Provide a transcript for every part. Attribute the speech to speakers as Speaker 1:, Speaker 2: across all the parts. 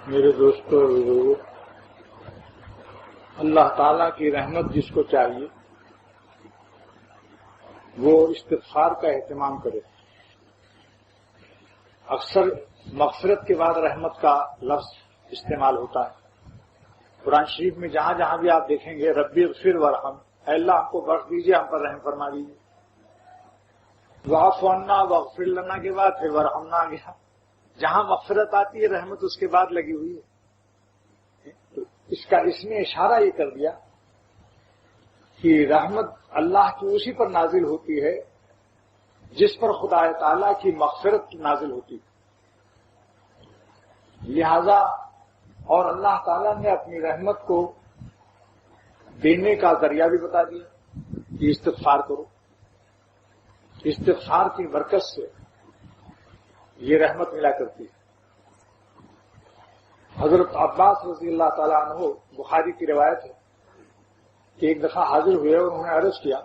Speaker 1: میرے دوستوں اور بزرگوں، اللہ تعالیٰ کی رحمت جس کو چاہیے وہ استغفار کا اہتمام کرے۔ اکثر مغفرت کے بعد رحمت کا لفظ استعمال ہوتا ہے۔ قرآن شریف میں جہاں جہاں بھی آپ دیکھیں گے ربی اغفر ورحم، اے اللہ ہم کو بخش دیجیے، ہم پر رحم فرما دیجیے۔ واعف عنا واغفر لنا کے بعد پھر ورحمنا آ گیا۔ جہاں مغفرت آتی ہے رحمت اس کے بعد لگی ہوئی ہے۔ تو اس نے اشارہ یہ کر دیا کہ رحمت اللہ کی اسی پر نازل ہوتی ہے جس پر خدا تعالیٰ کی مغفرت نازل ہوتی ہے۔ لہذا اور اللہ تعالیٰ نے اپنی رحمت کو دینے کا ذریعہ بھی بتا دیا کہ استغفار کرو۔ استغفار کی برکت سے یہ رحمت ملا کرتی ہے۔ حضرت عباس رضی اللہ تعالیٰ عنہ، بخاری کی روایت ہے کہ ایک دفعہ حاضر ہوئے اور انہوں نے عرض کیا،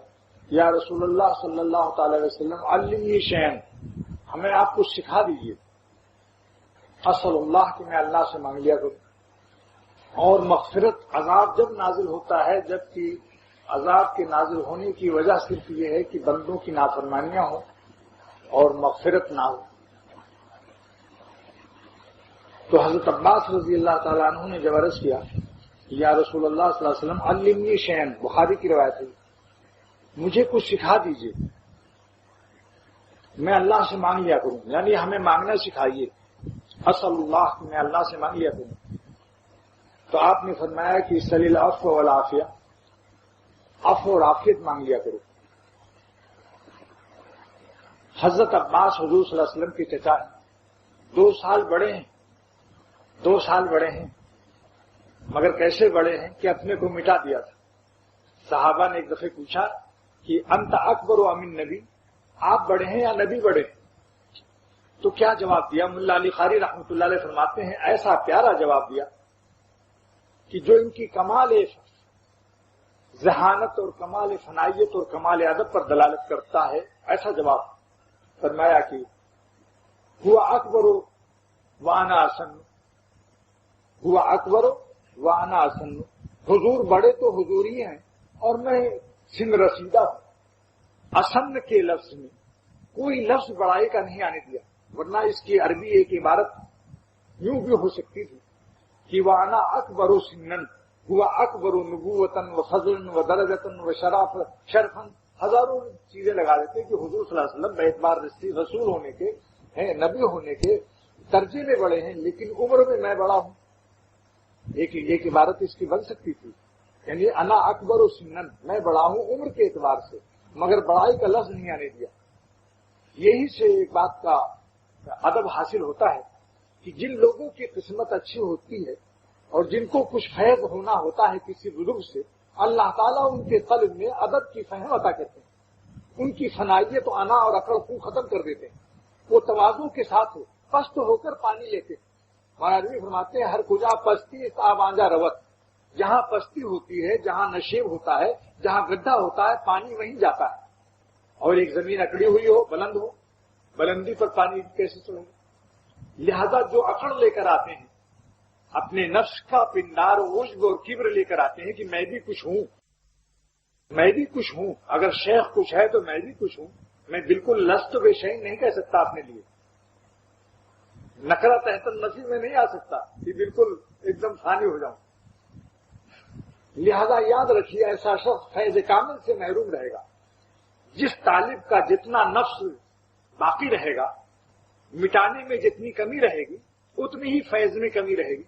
Speaker 1: یا رسول اللہ صلی اللہ تعالی علیہ وسلم علمنی شیئن، ہمیں آپ کچھ سکھا دیجیے۔ اسأل اللہ کہ میں اللہ سے مانگ لیا کروں۔ اور مغفرت عذاب جب نازل ہوتا ہے، جبکہ عذاب کے نازل ہونے کی وجہ صرف یہ ہے کہ بندوں کی نافرمانیاں ہوں اور مغفرت نہ ہو۔ تو حضرت عباس رضی اللہ تعالیٰ عنہ نے جب عرض کیا یا رسول اللہ صلی اللہ علیہ وسلم علمنی شیئن، بخاری کی روایت ہے، مجھے کچھ سکھا دیجیے، میں اللہ سے مانگ لیا کروں، یعنی ہمیں مانگنا سکھائیے۔ اسأل اللہ، میں اللہ سے مانگ لیا کروں۔ تو آپ نے فرمایا کہ سل العفو والعافیہ، عفو اور عافیت مانگ لیا کرو۔ حضرت عباس حضور صلی اللہ علیہ وسلم کے چچا ہیں، 2 سال بڑے ہیں، 2 سال بڑے ہیں، مگر کیسے بڑے ہیں کہ اپنے کو مٹا دیا تھا۔ صحابہ نے ایک دفعہ پوچھا کہ انت اکبر ام النبی، آپ بڑے ہیں یا نبی بڑے ہیں؟ تو کیا جواب دیا؟ ملا علی قاری رحمۃ اللہ علیہ فرماتے ہیں ایسا پیارا جواب دیا کہ جو ان کی کمال ذہانت اور کمال فنائیت اور کمال ادب پر دلالت کرتا ہے، ایسا جواب فرمایا کہ ہوا اکبر وانا اسن، ہوا اکبر وانا اسن، حضور بڑے تو حضور ہی ہیں اور میں سن رسیدہ ہوں۔ اسن کے لفظ میں کوئی لفظ بڑائی کا نہیں آنے دیا، ورنہ اس کی عربی ایک عبارت یوں بھی ہو سکتی تھی کہ وانا اکبر سنن ہوا اکبر نبوتن و فضلا و درجتن و شرفن، ہزاروں چیزیں لگا دیتے کہ حضور صلی اللہ علیہ وسلم باعتبار رسول ہونے کے ہیں، نبی ہونے کے درجے میں بڑے ہیں، لیکن عمر میں میں بڑا ہوں۔ ایک عبارت اس کی بن سکتی تھی، یعنی انا اکبر و سنن، میں بڑا ہوں عمر کے اعتبار سے، مگر بڑائی کا لفظ نہیں آنے دیا۔ یہی سے ایک بات کا ادب حاصل ہوتا ہے کہ جن لوگوں کی قسمت اچھی ہوتی ہے اور جن کو کچھ فیض ہونا ہوتا ہے کسی بزرگ سے، اللہ تعالیٰ ان کے قلب میں ادب کی فہم عطا کرتے ہیں، ان کی فنائیت و انا اور اکڑ کو ختم کر دیتے ہیں، وہ تواضع کے ساتھ پست ہو کر پانی لیتے ہیں۔ مہاراجی فرماتے ہیں ہر کجا پستی آب آنجا روت، جہاں پستی ہوتی ہے، جہاں نشیب ہوتا ہے، جہاں گڈھا ہوتا ہے، پانی وہیں جاتا ہے۔ اور ایک زمین اکڑی ہوئی ہو، بلند ہو، بلندی پر پانی کیسے چڑھے؟ لہذا جو اکڑ لے کر آتے ہیں، اپنے نفس کا پندار عجب اور کبر لے کر آتے ہیں کہ میں بھی کچھ ہوں، میں بھی کچھ ہوں، اگر شیخ کچھ ہے تو میں بھی کچھ ہوں، میں بالکل لست بے شیء نہیں کہہ سکتا اپنے لیے، نکرہ تحت النفی میں نہیں آ سکتا کہ بالکل ایک دم فانی ہو جاؤں۔ لہذا یاد رکھیے ایسا شخص فیض کامل سے محروم رہے گا۔ جس طالب کا جتنا نفس باقی رہے گا، مٹانے میں جتنی کمی رہے گی اتنی ہی فیض میں کمی رہے گی۔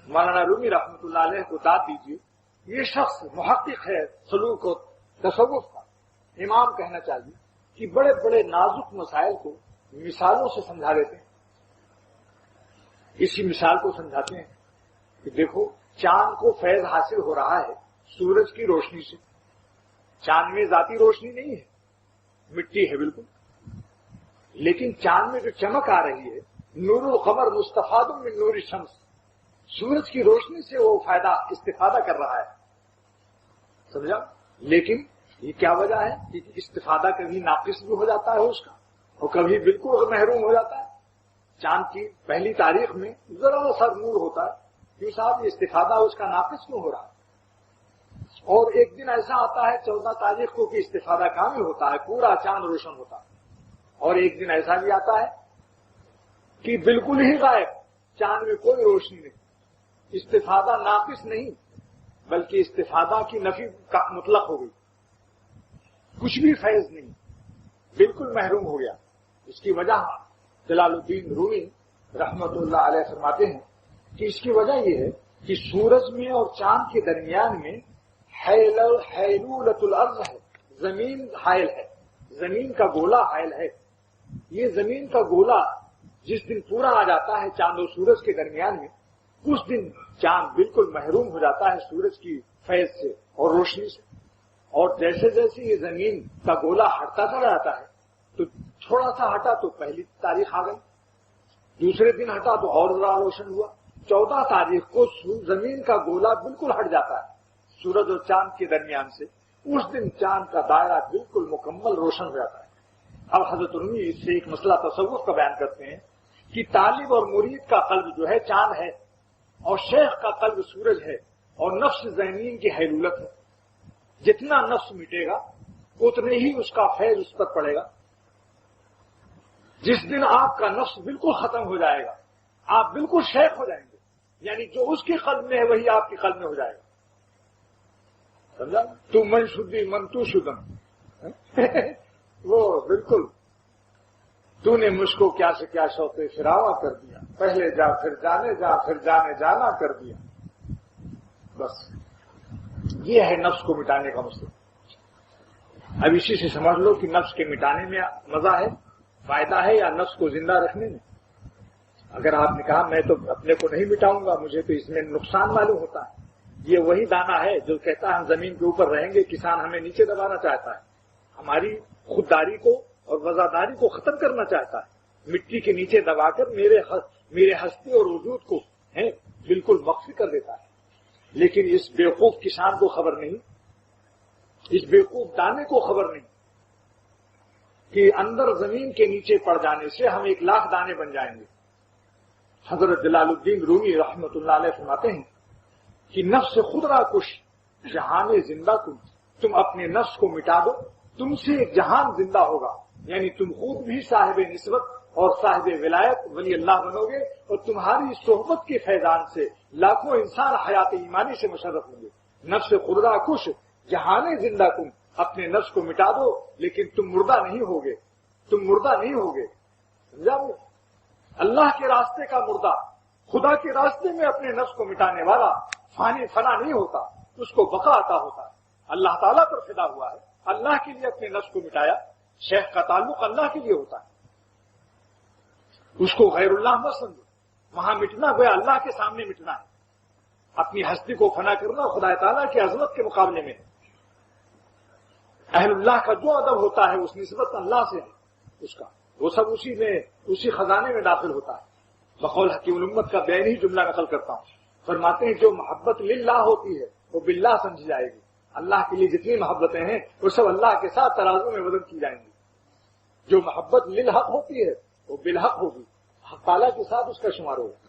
Speaker 1: مولانا رومی رحمۃ اللہ علیہ کو داد دیجیے، یہ شخص محقق ہے سلوک و تصوف کا، امام کہنا چاہیے کہ بڑے بڑے نازک مسائل کو مثالوں سے سمجھا دیتے ہیں۔ اسی مثال کو سمجھاتے ہیں کہ دیکھو چاند کو فیض حاصل ہو رہا ہے سورج کی روشنی سے، چاند میں ذاتی روشنی نہیں ہے، مٹی ہے بالکل، لیکن چاند میں جو چمک آ رہی ہے نور القمر مستفاد من نور الشمس، سورج کی روشنی سے وہ فائدہ استفادہ کر رہا ہے، سمجھا؟ لیکن یہ کیا وجہ ہے کہ استفادہ کبھی ناقص بھی ہو جاتا ہے اس کا اور کبھی بالکل محروم ہو جاتا ہے۔ چاند کی پہلی تاریخ میں ذرا سا نور ہوتا ہے، کیوں صاحب یہ استفادہ اس کا ناقص کیوں ہو رہا ہے؟ اور ایک دن ایسا آتا ہے 14 تاریخ کو کہ استفادہ کامل ہوتا ہے، پورا چاند روشن ہوتا ہے، اور ایک دن ایسا بھی آتا ہے کہ بالکل ہی غائب، چاند میں کوئی روشنی نہیں، استفادہ ناقص نہیں بلکہ استفادہ کی نفی کا مطلق ہو گئی، کچھ بھی فیض نہیں، بالکل محروم ہو گیا۔ اس کی وجہ جلال الدین رومی رحمت اللہ علیہ فرماتے ہیں کہ اس کی وجہ یہ ہے کہ سورج میں اور چاند کے درمیان میں حیلولۃ الارض ہے، زمین حائل ہے، زمین کا گولا حائل ہے۔ یہ زمین کا گولا جس دن پورا آ جاتا ہے چاند اور سورج کے درمیان میں، اس دن چاند بالکل محروم ہو جاتا ہے سورج کی فیض سے اور روشنی سے، اور جیسے جیسے یہ زمین کا گولا ہٹتا چلا جاتا ہے تو تھوڑا سا ہٹا تو پہلی تاریخ آ گئی، دوسرے دن ہٹا تو اور ذرا روشن ہوا، 14 تاریخ کو زمین کا گولا بالکل ہٹ جاتا ہے سورج اور چاند کے درمیان سے، اس دن چاند کا دائرہ بالکل مکمل روشن ہو جاتا ہے۔ اب حضرت رومی اس سے ایک مسئلہ تصوف کا بیان کرتے ہیں کہ طالب اور مرید کا قلب جو ہے چاند ہے، اور شیخ کا قلب سورج ہے، اور نفس زمین کی حیلولت ہے۔ جتنا نفس مٹے گا اتنے ہی اس کا فیض اس پر پڑے گا۔ جس دن آپ کا نفس بالکل ختم ہو جائے گا، آپ بالکل شیخ ہو جائیں گے، یعنی جو اس کے قلب میں ہے وہی آپ کے قلب میں ہو جائے گا۔ سمجھا؟ تو من شدی من تو شدم وہ بالکل تو نے مجھ کو کیا سے کیا شوق فراوا کر دیا، پہلے جا پھر جانے جا پھر جانے جانا کر دیا۔ بس یہ ہے نفس کو مٹانے کا مسئلہ۔ اب اسی سے سمجھ لو کہ نفس کے مٹانے میں مزہ ہے، فائدہ ہے، یا نفس کو زندہ رکھنے میں۔ اگر آپ نے کہا میں تو اپنے کو نہیں مٹاؤں گا، مجھے تو اس میں نقصان معلوم ہوتا ہے، یہ وہی دانہ ہے جو کہتا ہے ہم زمین کے اوپر رہیں گے، کسان ہمیں نیچے دبانا چاہتا ہے، ہماری خودداری کو اور وزاداری کو ختم کرنا چاہتا ہے، مٹی کے نیچے دبا کر میرے ہستی اور وجود کو بالکل مخفی کر دیتا ہے۔ لیکن اس بیوقوف کسان کو خبر نہیں، اس بیوقوف دانے کو خبر نہیں کہ اندر زمین کے نیچے پڑ جانے سے ہم 1,00,000 دانے بن جائیں گے۔ حضرت جلال الدین رومی رحمت اللہ علیہ فرماتے ہیں کہ نفس خود را کش جہان زندہ کن، تم اپنے نفس کو مٹا دو، تم سے ایک جہان زندہ ہوگا، یعنی تم خود بھی صاحب نسبت اور صاحب ولایت ولی اللہ بنو گے، اور تمہاری صحبت کے فیضان سے لاکھوں انسان حیات ایمانی سے مشرف ہوں گے۔ نفس خود را کش جہان زندہ کن، اپنے نفس کو مٹا دو لیکن تم مردہ نہیں ہوگے، تم مردہ نہیں ہوگے۔ سمجھا؟ اللہ کے راستے کا مردہ خدا کے راستے میں اپنے نفس کو مٹانے والا فنا نہیں ہوتا، اس کو بقا عطا ہوتا ہے۔ اللہ تعالیٰ پر فدا ہوا ہے، اللہ کے لیے اپنے نفس کو مٹایا۔ شیخ کا تعلق اللہ کے لیے ہوتا ہے، اس کو غیر اللہ مت سمجھو، وہاں مٹنا گویا اللہ کے سامنے مٹنا ہے، اپنی ہستی کو فنا کرنا خدا تعالیٰ کی عظمت کے مقابلے میں۔ اہل اللہ کا جو ادب ہوتا ہے اس نسبت اللہ سے ہے، اس کا وہ سب اسی خزانے میں داخل ہوتا ہے۔ بقول حکیم الامت کا بیانی جملہ نقل کرتا ہوں، فرماتے ہیں جو محبت للہ ہوتی ہے وہ باللہ سمجھی جائے گی۔ اللہ کے لیے جتنی محبتیں ہیں وہ سب اللہ کے ساتھ ترازو میں وزن کی جائیں گی۔ جو محبت للحق ہوتی ہے وہ بالحق ہوگی، حق تعالیٰ کے ساتھ اس کا شمار ہوگا۔